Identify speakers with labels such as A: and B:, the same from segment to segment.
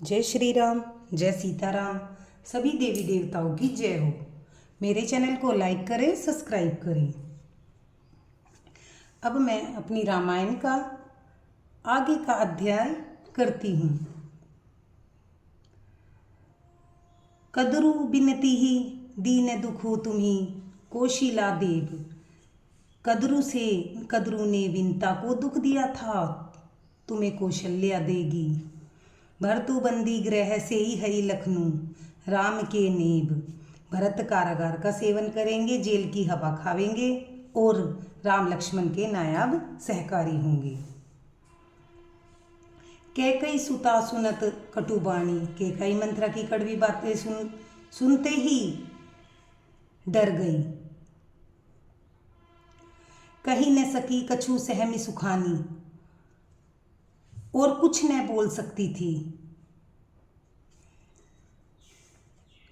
A: जय श्री राम, जय सीताराम। सभी देवी देवताओं की जय हो। मेरे चैनल को लाइक करें, सब्सक्राइब करें। अब मैं अपनी रामायण का आगे का अध्याय करती हूँ। कदरु बिनती ही दीन दुखो तुम्ही कोशिला देव। कदरू ने विनता को दुख दिया था, तुम्हें कौशल्या देगी। भरतु बंदी ग्रह से ही हई लखनऊ, राम के नेब। भरत कारागार का सेवन करेंगे, जेल की हवा खावेंगे और राम लक्ष्मण के नायाब सहकारी होंगे। कैकई सुता सुनत कटुबाणी, कैकई मंत्रा की कड़वी बातें सुनते ही डर गई। कही न सकी कछु सहमी सुखानी, और कुछ न बोल सकती थी।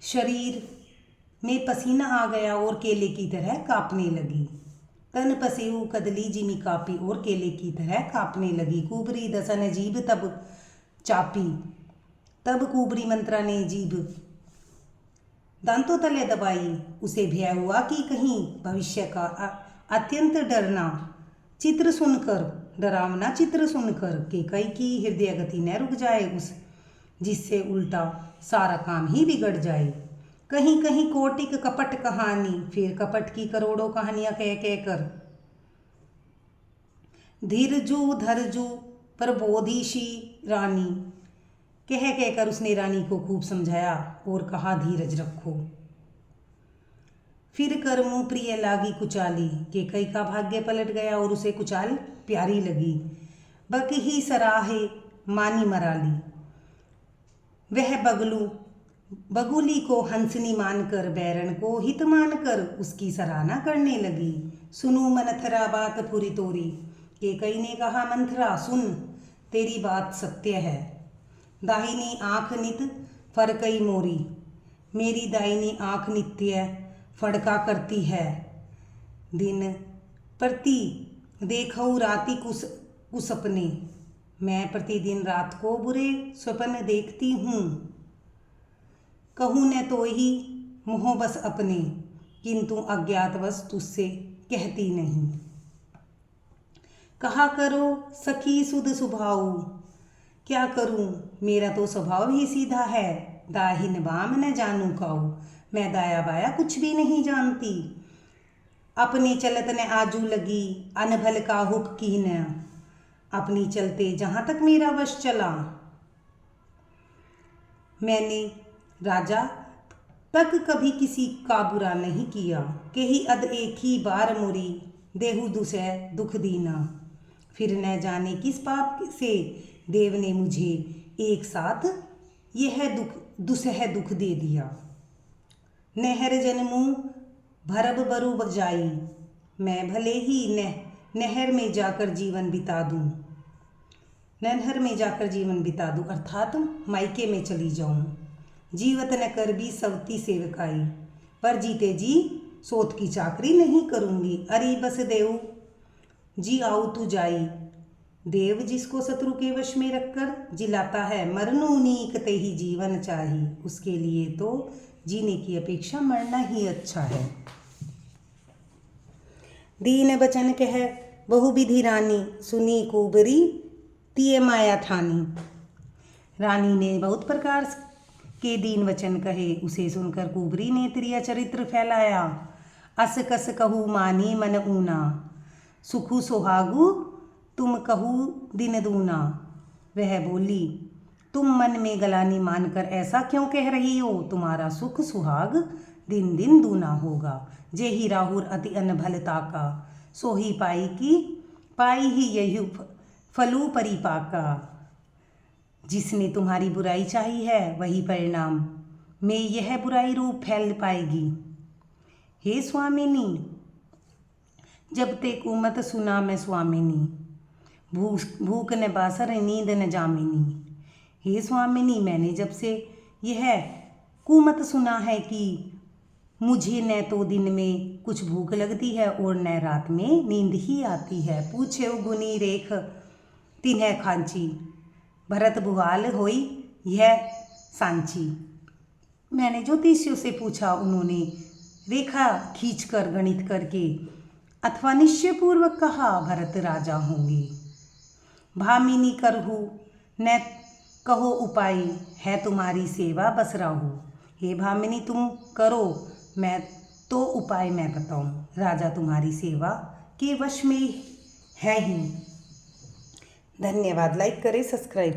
A: शरीर में पसीना आ गया और केले की तरह कांपने लगी। तन पसेऊ कदली जिमी कापी, और केले की तरह कांपने लगी। कुबरी दसन जीभ तब चापी, तब कुबरी मंत्रा ने जीभ दांतों तले दबाई। उसे भय हुआ कि कहीं भविष्य का अत्यंत डरना चित्र सुनकर, डरावना चित्र सुनकर कैकई की हृदय गति न रुक जाए, उस जिससे उल्टा सारा काम ही बिगड़ जाए। कहीं कहीं कोटिक कपट कहानी, फिर कपट की करोड़ों कहानियां कह कहकर धीरजू धरजू प्रबोधिशी रानी, कह कहकर उसने रानी को खूब समझाया और कहा धीरज रखो। फिर करमू प्रिय लागी कुचाली, कैकई का भाग्य पलट गया और उसे कुचाल प्यारी लगी। बक ही सराहे मानी मराली, वह बगुली को हंसनी मानकर, बैरन को हित मानकर उसकी सराहना करने लगी। सुनु मनथरा बात पूरी तोरी, कैकई ने कहा मंथरा सुन, तेरी बात सत्य है। दाहिनी आँख नित फरकई मोरी, मेरी दाहिनी आँख नित्य फड़का करती है। दिन प्रति देखऊ राति कुसपने, मैं प्रतिदिन रात को बुरे स्वप्न देखती हूँ। कहूँ न तो ही मोह बस अपने, किंतु अज्ञातवश तुझसे कहती नहीं। कहा करो सखी सुध सुभाऊ, क्या करूं मेरा तो स्वभाव ही सीधा है। दाहिन बाम न जानू काऊ, मैं दाया बाया कुछ भी नहीं जानती। अपने चलत न आजू लगी, अनभल का हुक की न, अपनी चलते जहां तक मेरा वश चला। मैंने राजा तक कभी किसी का बुरा नहीं किया, कही अद एक ही बार मोरी देहु दुसह दुख दीना। फिर न जाने किस पाप से देव ने मुझे एक साथ यह दुसह दुख दे दिया। नहर जन्मू भरब बरु बजाई, मैं भले ही नहर में जाकर जीवन बिता दूं। नहर में जाकर जीवन बिता दूं अर्थात मायके में चली जाऊं। जीवत न कर भी सवती सेवकाई, पर जीते जी सोत की चाकरी नहीं करूंगी। अरे बस देव जी आऊ तू जाई, देव जिसको शत्रु के वश में रखकर जिलाता है, मरनू नीक ते ही जीवन चाही, उसके लिए तो जीने की अपेक्षा मरना ही अच्छा है। दीन बचन कह बहुविधि रानी, सुनी कुबरी तिय माया ठानी। रानी ने बहुत प्रकार के दीन वचन कहे, उसे सुनकर कुबरी ने त्रिय चरित्र फैलाया। अस कस कहू मानी मन ऊना, सुखु सुहागु तुम कहू दिन दूना। वह बोली तुम मन में गलानी मानकर ऐसा क्यों कह रही हो, तुम्हारा सुख सुहाग दिन दिन दूना होगा। जे ही राहुर अति अनभलता का, सो ही पाई ही यही फलू परिपाका। जिसने तुम्हारी बुराई चाही है, वही परिणाम में यह बुराई रूप फैल पाएगी। हे स्वामिनी, जब ते कुमत सुना मैं स्वामिनी, भूख न बासर नींद न जामिनी। हे स्वामिनी, मैंने जब से यह कुमत सुना है कि मुझे न तो दिन में कुछ भूख लगती है और न रात में नींद ही आती है। पूछे गुनी रेख तिन्ह खांची, भरत बुहाल होई यह सांची। मैंने ज्योतिषियों से पूछा, उन्होंने रेखा खींचकर गणित करके अथवा निश्चयपूर्वक कहा, भरत राजा होंगे। भामिनी करहु न कहो उपाय, है तुम्हारी सेवा बस राहु। हे भामिनी तुम करो, मैं तो उपाय मैं बताऊं, राजा तुम्हारी सेवा के वश में है ही। धन्यवाद। लाइक करें, सब्सक्राइब